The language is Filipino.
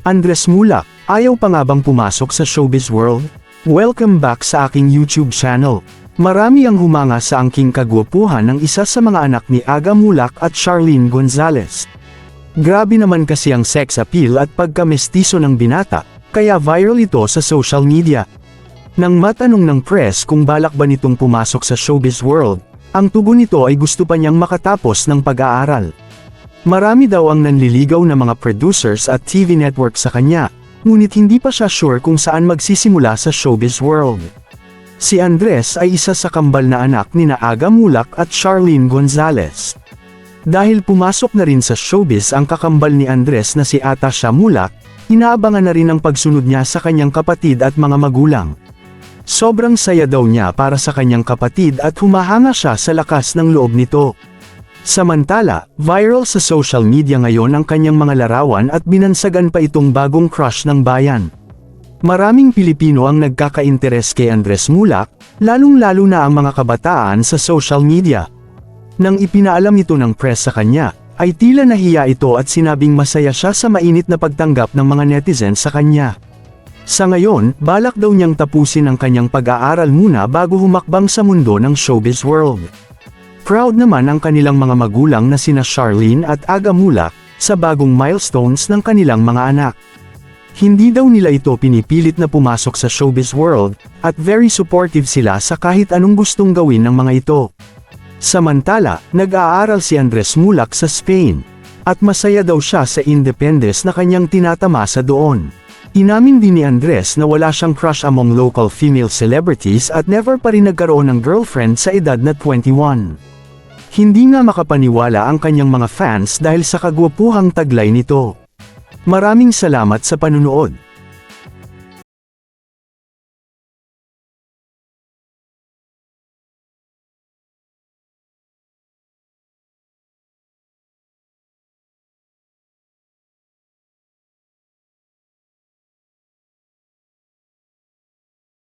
Andres Mulak, ayaw pa nga bang pumasok sa showbiz world? Welcome back sa aking YouTube channel. Marami ang humanga sa angking kagwapuhan ng isa sa mga anak ni Aga Mulak at Charlene Gonzalez. Grabe naman kasi ang sex appeal at pagkamestizo ng binata, kaya viral ito sa social media. Nang matanong ng press kung balak ba nitong pumasok sa showbiz world, ang tugon nito ay gusto pa niyang makatapos ng pag-aaral. Marami daw ang nanliligaw na mga producers at TV network sa kanya, ngunit hindi pa siya sure kung saan magsisimula sa showbiz world. Si Andres ay isa sa kambal na anak ni Aga Mulak at Charlene Gonzalez. Dahil pumasok na rin sa showbiz ang kakambal ni Andres na si Atasha Mulak, inaabangan na rin ang pagsunod niya sa kanyang kapatid at mga magulang. Sobrang saya daw niya para sa kanyang kapatid at humahanga siya sa lakas ng loob nito. Samantala, viral sa social media ngayon ang kanyang mga larawan at binansagan pa itong bagong crush ng bayan. Maraming Pilipino ang nagkaka-interes kay Andres Mulak, lalong-lalo na ang mga kabataan sa social media. Nang ipinaalam ito ng press sa kanya, ay tila nahiya ito at sinabing masaya siya sa mainit na pagtanggap ng mga netizens sa kanya. Sa ngayon, balak daw niyang tapusin ang kanyang pag-aaral muna bago humakbang sa mundo ng showbiz world. Proud naman ang kanilang mga magulang na sina Charlene at Aga Mulak sa bagong milestones ng kanilang mga anak. Hindi daw nila ito pinipilit na pumasok sa showbiz world, at very supportive sila sa kahit anong gustong gawin ng mga ito. Samantala, nag-aaral si Andres Mulak sa Spain, at masaya daw siya sa independence na kanyang tinatamasa doon. Inamin din ni Andres na wala siyang crush among local female celebrities at never pa rin nagkaroon ng girlfriend sa edad na 21. Hindi nga makapaniwala ang kanyang mga fans dahil sa kagwapuhang taglay nito. Maraming salamat sa panunood.